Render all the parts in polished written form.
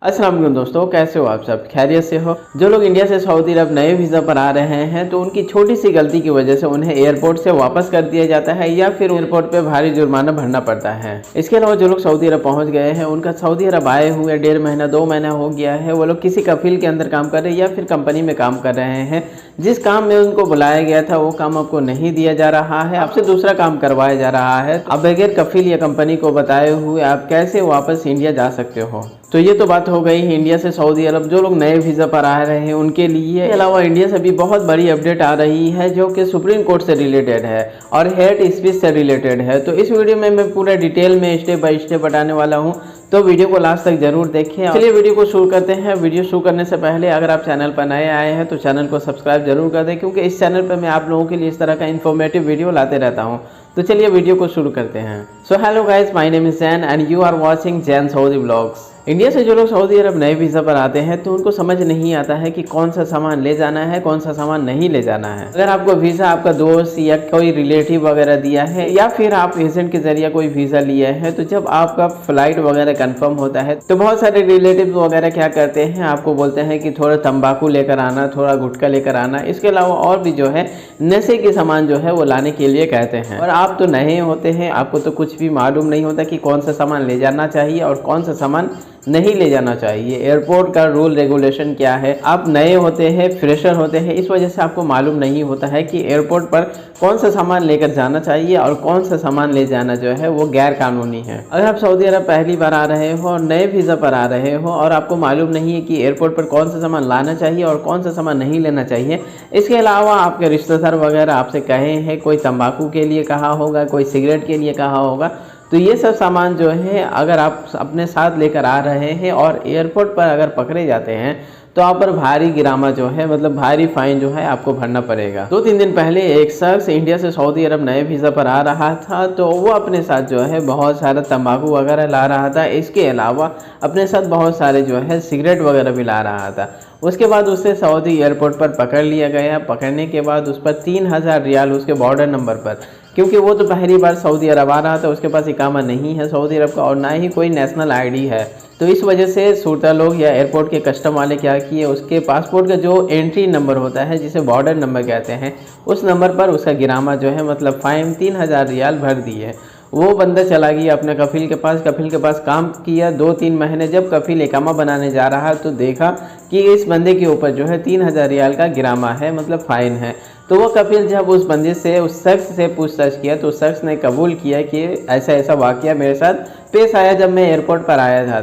अस्सलाम वालेकुम दोस्तों, कैसे हो आप सब? खैरियत से हो? जो लोग इंडिया से सऊदी अरब नए वीज़ा पर आ रहे हैं तो उनकी छोटी सी गलती की वजह से उन्हें एयरपोर्ट से वापस कर दिया जाता है या फिर एयरपोर्ट पे भारी जुर्माना भरना पड़ता है। इसके अलावा जो लोग सऊदी अरब पहुंच गए हैं, उनका सऊदी अरब आए हुए 1.5 महीना 2 महीना हो गया है, वो लोग किसी कफील के अंदर काम कर रहे हैं या फिर कंपनी में काम कर रहे हैं। जिस काम में उनको बुलाया गया था वो काम आपको नहीं दिया जा रहा है, आपसे दूसरा काम करवाया जा रहा है। अब बगैर कफील या कंपनी को बताए हुए आप कैसे वापस इंडिया जा सकते हो? तो ये तो बात हो गई इंडिया से सऊदी अरब जो लोग नए वीज़ा पर आ रहे हैं उनके लिए। इसके अलावा इंडिया से भी बहुत बड़ी अपडेट आ रही है जो कि सुप्रीम कोर्ट से रिलेटेड है और हेट स्पीच से रिलेटेड है। तो इस वीडियो में मैं पूरा डिटेल में स्टेप बाय स्टेप बताने वाला हूँ, तो वीडियो को लास्ट तक जरूर देखें। चलिए वीडियो को शुरू करते हैं। वीडियो शुरू करने से पहले अगर आप चैनल पर नए आए हैं तो चैनल को सब्सक्राइब जरूर कर दें, क्योंकि इस चैनल पर मैं आप लोगों के लिए इस तरह का इन्फॉर्मेटिव वीडियो लाते रहता हूँ। तो चलिए वीडियो को शुरू करते हैं। So hello guys, my name is Zain and you are watching Zain Saudi vlogs. India से जो लोग सऊदी अरब नए वीज़ा पर आते हैं तो उनको समझ नहीं आता है कि कौन सा सामान ले जाना है, कौन सा सामान नहीं ले जाना है। अगर आपको वीज़ा आपका दोस्त या कोई रिलेटिव वगैरह दिया है या फिर आप एजेंट के जरिए कोई वीज़ा लिया है, तो जब आपका फ्लाइट वगैरह कंफर्म होता है तो बहुत सारे रिलेटिव वगैरह क्या करते हैं, आपको बोलते हैं कि थोड़ा तंबाकू लेकर आना, थोड़ा गुटखा लेकर आना। इसके अलावा और भी जो है नशे के सामान जो है वो लाने के लिए कहते हैं। और आप तो नए होते हैं, आपको तो कुछ भी मालूम नहीं होता कि कौन सा सामान ले जाना चाहिए और कौन सा सामान नहीं ले जाना चाहिए। एयरपोर्ट का रूल रेगुलेशन क्या है, आप नए होते हैं, फ्रेशर होते हैं, इस वजह से आपको मालूम नहीं होता है कि एयरपोर्ट पर कौन सा सामान लेकर जाना चाहिए और कौन सा सामान ले जाना जो है वो गैर कानूनी है। अगर आप सऊदी अरब पहली बार आ रहे हो और नए वीज़ा पर आ रहे हो और आपको मालूम नहीं है कि एयरपोर्ट पर कौन सा सामान लाना चाहिए और कौन सा सामान नहीं लेना चाहिए, इसके अलावा आपके रिश्तेदार वगैरह आपसे कहे हैं, कोई तंबाकू के लिए कहा होगा, कोई सिगरेट के लिए कहा होगा, तो ये सब सामान जो है अगर आप अपने साथ लेकर आ रहे हैं और एयरपोर्ट पर अगर पकड़े जाते हैं तो आप पर भारी गिरामा जो है, मतलब भारी फाइन जो है आपको भरना पड़ेगा। 2-3 दिन पहले एक शख्स इंडिया से सऊदी अरब नए वीज़ा पर आ रहा था, तो वो अपने साथ जो है बहुत सारा तंबाकू वगैरह ला रहा था। इसके अलावा अपने साथ बहुत सारे जो है सिगरेट वगैरह भी ला रहा था। उसके बाद उसे सऊदी एयरपोर्ट पर पकड़ लिया गया। पकड़ने के बाद उस पर 3000 रियाल उसके बॉर्डर नंबर पर, क्योंकि वो तो पहली बार सऊदी अरब आ रहा था, उसके पास इकामा नहीं है सऊदी अरब का और ना ही कोई नेशनल आईडी है। तो इस वजह से सूरता लोग या एयरपोर्ट के कस्टम वाले क्या किए, उसके पासपोर्ट का जो एंट्री नंबर होता है जिसे बॉर्डर नंबर कहते हैं, उस नंबर पर उसका गिरामा जो है मतलब फाइन 3000 रियाल भर दिए। वो बंदा चला गया अपने कफील के पास काम किया 2-3 महीने। जब कफील इकामा बनाने जा रहा तो देखा कि इस बंदे के ऊपर जो है 3000 रियाल का गिरामा है, मतलब फ़ाइन है। तो वो कफील जब उस बंदे से, उस शख्स से पूछताछ किया तो उस शख्स ने कबूल किया कि ऐसा ऐसा वाक़या मेरे साथ पेश आया जब मैं एयरपोर्ट पर आया था।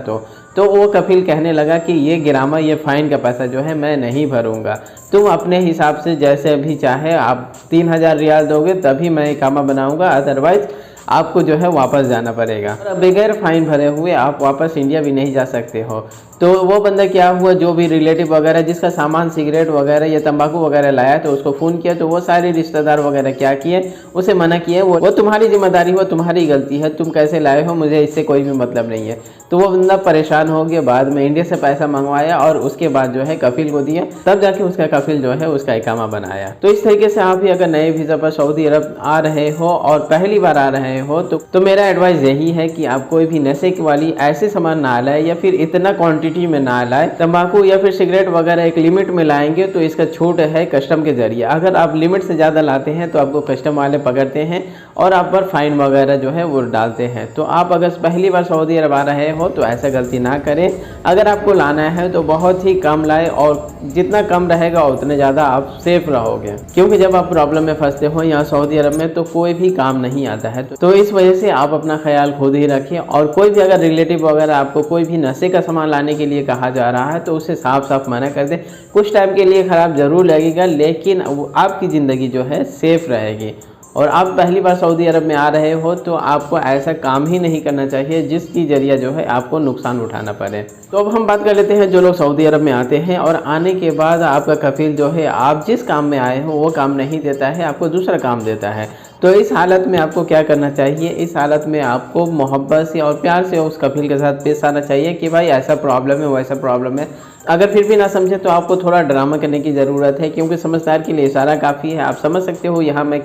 तो वो कफील कहने लगा कि ये गिरामा, ये फ़ाइन का पैसा जो है मैं नहीं भरूंगा, तुम अपने हिसाब से जैसे भी चाहे आप 3000 रियाल दोगे तभी मैं इकामा बनाऊंगा, अदरवाइज़ आपको जो है वापस जाना पड़ेगा। और बगैर फाइन भरे हुए आप वापस इंडिया भी नहीं जा सकते हो। तो वो बंदा क्या हुआ, जो भी रिलेटिव वगैरह जिसका सामान सिगरेट वगैरह या तंबाकू वगैरह लाया तो उसको फ़ोन किया, तो वो सारे रिश्तेदार वगैरह क्या किए, उसे मना किए। वो तुम्हारी जिम्मेदारी हो, तुम्हारी गलती है, तुम कैसे लाए हो, मुझे इससे कोई भी मतलब नहीं है। तो वो बंदा परेशान हो गया, बाद में इंडिया से पैसा मंगवाया और उसके बाद जो है कफील को दिया, तब जाके उसका कफील जो है उसका इकामा बनाया। तो इस तरीके से आप भी अगर नए वीज़ा पर सऊदी अरब आ रहे हो और पहली बार आ रहे हो तो मेरा एडवाइस यही है कि आप कोई भी नशे वाली ऐसे सामान ना लाए या फिर इतना क्वांटिटी में ना लाए। तंबाकू या फिर सिगरेट वगैरह एक लिमिट में लाएंगे तो इसका छूट है कस्टम के जरिए। अगर आप लिमिट से ज़्यादा लाते हैं तो आपको कस्टम वाले पकड़ते हैं और आप पर फाइन वगैरह जो है वो डालते हैं। तो आप अगर पहली बार सऊदी अरब आ रहे हो तो ऐसा गलती ना करें। अगर आपको लाना है तो बहुत ही कम लाए और जितना कम रहेगा उतने ज़्यादा आप सेफ रहोगे, क्योंकि जब आप प्रॉब्लम में फंसते हो यहाँ सऊदी अरब में तो कोई भी काम नहीं आता है। तो इस वजह से आप अपना ख्याल खुद ही रखें। और कोई भी अगर रिलेटिव वगैरह आपको कोई भी नशे का सामान लाने के लिए कहा जा रहा है तो उसे साफ साफ मना कर दें। कुछ टाइम के लिए ख़राब ज़रूर लगेगा, लेकिन आपकी ज़िंदगी जो है सेफ़ रहेगी। और आप पहली बार सऊदी अरब में आ रहे हो तो आपको ऐसा काम ही नहीं करना चाहिए जिसकी जरिए जो है आपको नुकसान उठाना पड़े। तो अब हम बात कर लेते हैं जो लोग सऊदी अरब में आते हैं और आने के बाद आपका कफील जो है आप जिस काम में आए हो वो काम नहीं देता है, आपको दूसरा काम देता है। तो इस हालत में आपको क्या करना चाहिए, इस हालत में आपको मोहब्बत से और प्यार से उस कफील के साथ पेश आना चाहिए कि भाई ऐसा प्रॉब्लम है, वैसा प्रॉब्लम है। अगर फिर भी ना समझे तो आपको थोड़ा ड्रामा करने की ज़रूरत है, क्योंकि समझदार के लिए इशारा काफ़ी है। आप समझ सकते हो यहाँ मैं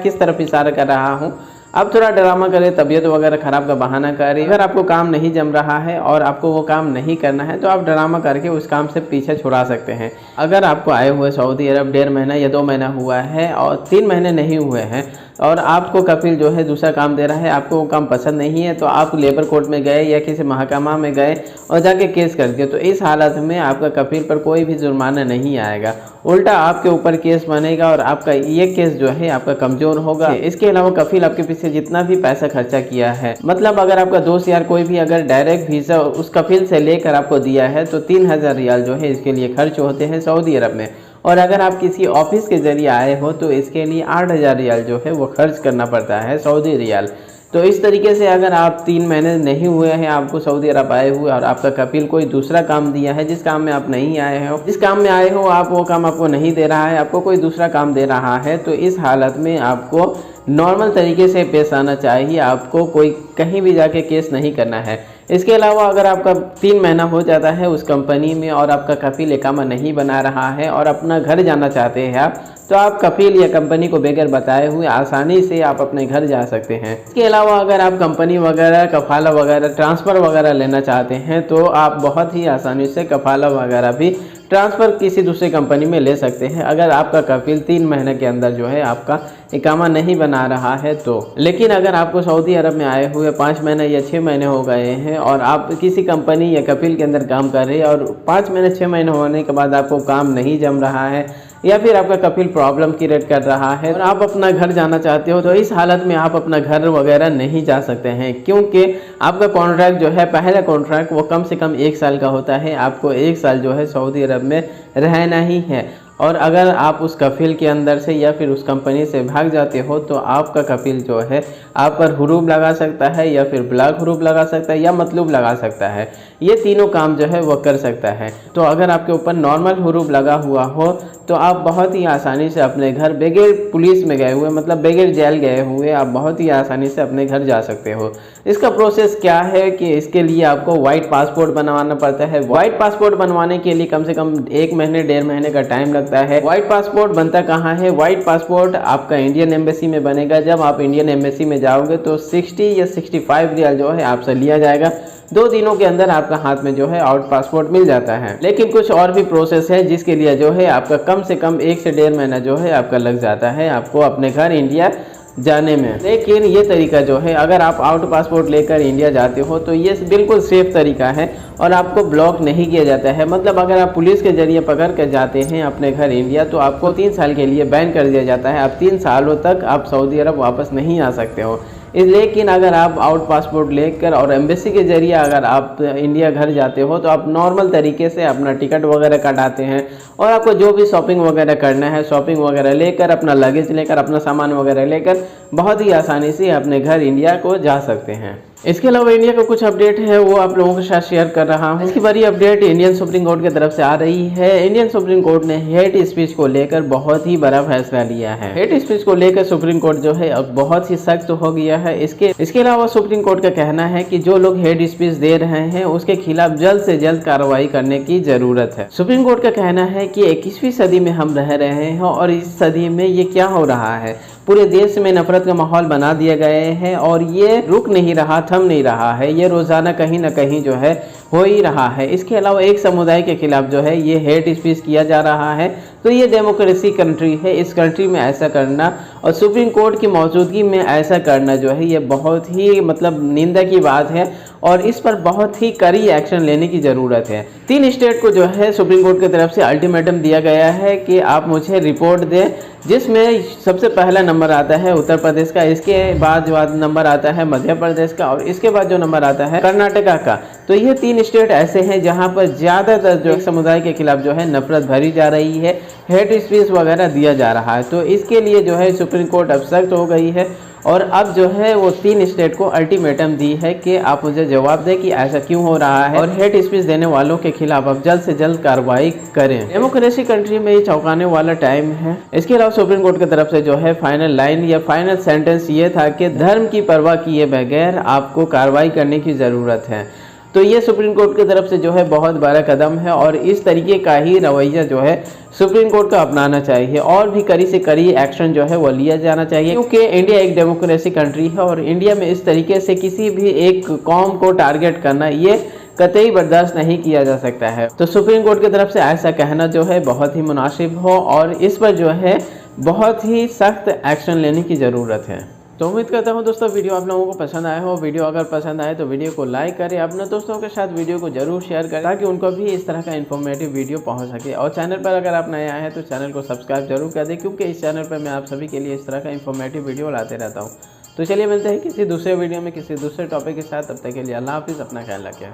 किस तरफ इशारा कर रहा हूँ। आप थोड़ा ड्रामा करें, तबीयत वगैरह खराब का बहाना करें। अगर आपको काम नहीं जम रहा है और आपको वो काम नहीं करना है तो आप ड्रामा करके उस काम से पीछे छुड़ा सकते हैं। अगर आपको आए हुए सऊदी अरब 1.5 महीना या 2 महीना हुआ है और 3 महीने नहीं हुए हैं और आपको कफिल जो है दूसरा काम दे रहा है, आपको वो काम पसंद नहीं है, तो आप लेबर कोर्ट में गए या किसी महकमा में गए और जाके केस कर दिए, तो इस हालत में आपका कफिल पर कोई भी जुर्माना नहीं आएगा, उल्टा आपके ऊपर केस बनेगा और आपका ये केस जो है आपका कमज़ोर होगा। इसके अलावा कफिल आपके पीछे जितना भी पैसा खर्चा किया है, मतलब अगर आपका दोस्त यार कोई भी अगर डायरेक्ट वीज़ा उस कफिल से लेकर आपको दिया है तो 3000 रियाल जो है इसके लिए खर्च होते हैं सऊदी अरब में, और अगर आप किसी ऑफिस के ज़रिए आए हो तो इसके लिए 8000 रियाल जो है वो खर्च करना पड़ता है सऊदी रियाल। तो इस तरीके से अगर आप 3 महीने नहीं हुए हैं आपको सऊदी अरब आए हुए और आपका कफिल कोई दूसरा काम दिया है जिस काम में आप नहीं आए हो, जिस काम में आए हो आप वो काम आपको नहीं दे रहा है, आपको कोई दूसरा काम दे रहा है, तो इस हालत में आपको नॉर्मल तरीके से पेश आना चाहिए। आपको कोई कहीं भी जाके केस नहीं करना है। इसके अलावा अगर आपका 3 महीना हो जाता है उस कंपनी में और आपका कफिल इकामा नहीं बना रहा है और अपना घर जाना चाहते हैं आप, तो आप कफिल या कंपनी को बगैर बताए हुए आसानी से आप अपने घर जा सकते हैं। इसके अलावा अगर आप कंपनी वगैरह कफाला वगैरह ट्रांसफ़र वगैरह लेना चाहते हैं तो आप बहुत ही आसानी से कफाला वगैरह भी ट्रांसफ़र किसी दूसरी कंपनी में ले सकते हैं अगर आपका कफिल 3 महीने के अंदर जो है आपका इकामा नहीं बना रहा है तो। लेकिन अगर आपको सऊदी अरब में आए हुए 5 महीने या 6 महीने हो गए हैं और आप किसी कंपनी या कफिल के अंदर काम कर रहे हैं और 5 महीने 6 महीने होने के बाद आपको काम नहीं जम रहा है या फिर आपका कफिल प्रॉब्लम क्रिएट कर रहा है और आप अपना घर जाना चाहते हो, तो इस हालत में आप अपना घर वगैरह नहीं जा सकते हैं, क्योंकि आपका कॉन्ट्रैक्ट जो है पहला कॉन्ट्रैक्ट वो कम से कम 1 साल का होता है। आपको 1 साल जो है सऊदी अरब में रहना ही है, और अगर आप उस कफिल के अंदर से या फिर उस कंपनी से भाग जाते हो तो आपका कफिल जो है आप पर हुरूब लगा सकता है या फिर ब्लैक हुरूब लगा सकता है या मतलूब लगा सकता है। ये तीनों काम जो है वो कर सकता है। तो अगर आपके ऊपर नॉर्मल हुरूब लगा हुआ हो तो आप बहुत ही आसानी से अपने घर बगैर पुलिस में गए हुए, मतलब बगैर जेल गए हुए, आप बहुत ही आसानी से अपने घर जा सकते हो। इसका प्रोसेस क्या है कि इसके लिए आपको वाइट पासपोर्ट बनवाना पड़ता है। वाइट पासपोर्ट बनवाने के लिए कम से कम 1 महीने 1.5 महीने का टाइम लगता है। वाइट पासपोर्ट बनता कहाँ है? वाइट पासपोर्ट आपका इंडियन एम्बेसी में बनेगा। जब आप इंडियन एम्बेसी में जाओगे तो 60 या 65 रियाल जो है आपसे लिया जाएगा। 2 दिनों के अंदर आपका हाथ में जो है आउट पासपोर्ट मिल जाता है। लेकिन कुछ और भी प्रोसेस है जिसके लिए जो है आपका कम से कम 1 से 1.5 महीना जो है आपका लग जाता है आपको अपने घर इंडिया जाने में। लेकिन ये तरीका जो है अगर आप आउट पासपोर्ट लेकर इंडिया जाते हो तो ये बिल्कुल सेफ तरीका है और आपको ब्लॉक नहीं किया जाता है। मतलब अगर आप पुलिस के जरिए पकड़ कर जाते हैं अपने घर इंडिया तो आपको 3 साल के लिए बैन कर दिया जाता है। आप 3 सालों तक आप सऊदी अरब वापस नहीं आ सकते हो। लेकिन अगर आप आउट पासपोर्ट लेकर और एम्बेसी के जरिए अगर आप इंडिया घर जाते हो तो आप नॉर्मल तरीके से अपना टिकट वगैरह कटाते हैं और आपको जो भी शॉपिंग वगैरह करना है शॉपिंग वगैरह लेकर, अपना लगेज लेकर, अपना सामान वगैरह लेकर बहुत ही आसानी से अपने घर इंडिया को जा सकते हैं। इसके अलावा इंडिया का कुछ अपडेट है वो आप लोगों के साथ शेयर कर रहा हूँ। इसकी बड़ी अपडेट इंडियन सुप्रीम कोर्ट की तरफ से आ रही है। इंडियन सुप्रीम कोर्ट ने हेट स्पीच को लेकर बहुत ही बड़ा फैसला लिया है। हेट स्पीच को लेकर सुप्रीम कोर्ट जो है अब बहुत ही सख्त हो गया है। इसके अलावा सुप्रीम कोर्ट का कहना है कि जो लोग हेट स्पीच दे रहे हैं उसके खिलाफ जल्द से जल्द कार्रवाई करने की जरूरत है। सुप्रीम कोर्ट का कहना है कि 21वीं सदी में हम रह रहे हैं और इस सदी में ये क्या हो रहा है, पूरे देश में नफरत का माहौल बना दिए गए हैं और ये रुक नहीं रहा, थम नहीं रहा है, ये रोजाना कहीं ना कहीं जो है हो ही रहा है। इसके अलावा एक समुदाय के खिलाफ जो है ये हेट स्पीच किया जा रहा है। तो ये डेमोक्रेसी कंट्री है, इस कंट्री में ऐसा करना और सुप्रीम कोर्ट की मौजूदगी में ऐसा करना जो है ये बहुत ही मतलब निंदा की बात है और इस पर बहुत ही कड़ी एक्शन लेने की ज़रूरत है। 3 स्टेट को जो है सुप्रीम कोर्ट की तरफ से अल्टीमेटम दिया गया है कि आप मुझे रिपोर्ट दें, जिसमें सबसे पहला नंबर आता है उत्तर प्रदेश का, इसके बाद जो नंबर आता है मध्य प्रदेश का और इसके बाद जो नंबर आता है कर्नाटका का। तो ये 3 स्टेट ऐसे हैं जहां पर ज़्यादातर जो समुदाय के खिलाफ जो है नफरत भरी जा रही है, हेट स्पीच वगैरह दिया जा रहा है। तो इसके लिए जो है सुप्रीम कोर्ट अब सख्त हो गई है और अब जो है वो 3 स्टेट को अल्टीमेटम दी है कि आप मुझे जवाब दें कि ऐसा क्यों हो रहा है और हेट स्पीच देने वालों के खिलाफ अब जल्द से जल्द कार्रवाई करें। डेमोक्रेसी कंट्री में ये चौंकाने वाला टाइम है। इसके अलावा सुप्रीम कोर्ट की तरफ से जो है फाइनल लाइन या फाइनल सेंटेंस ये था कि धर्म की परवाह किए बगैर आपको कार्रवाई करने की ज़रूरत है। तो ये सुप्रीम कोर्ट की तरफ से जो है बहुत बड़ा कदम है और इस तरीके का ही रवैया जो है सुप्रीम कोर्ट को अपनाना चाहिए और भी कड़ी से कड़ी एक्शन जो है वो लिया जाना चाहिए, क्योंकि इंडिया एक डेमोक्रेसी कंट्री है और इंडिया में इस तरीके से किसी भी एक कौम को टारगेट करना ये कतई बर्दाश्त नहीं किया जा सकता है। तो सुप्रीम कोर्ट की तरफ से ऐसा कहना जो है बहुत ही मुनासिब हो और इस पर जो है बहुत ही सख्त एक्शन लेने की ज़रूरत है। तो उम्मीद करता हूँ दोस्तों वीडियो आप लोगों को पसंद आया हो। वीडियो अगर पसंद आए तो वीडियो को लाइक करें, अपने दोस्तों के साथ वीडियो को जरूर शेयर करें ताकि उनको भी इस तरह का इन्फॉर्मेटिव वीडियो पहुँच सके। और चैनल पर अगर आप नए आए हैं तो चैनल को सब्सक्राइब जरूर कर दें, क्योंकि इस चैनल पर मैं आप सभी के लिए इस तरह का इन्फॉर्मेटिव वीडियो लाते रहता हूँ। तो चलिए मिलते हैं किसी दूसरे वीडियो में किसी दूसरे टॉपिक के साथ। तब तक के लिए अल्लाह हाफिज़, अपना ख्याल रखें।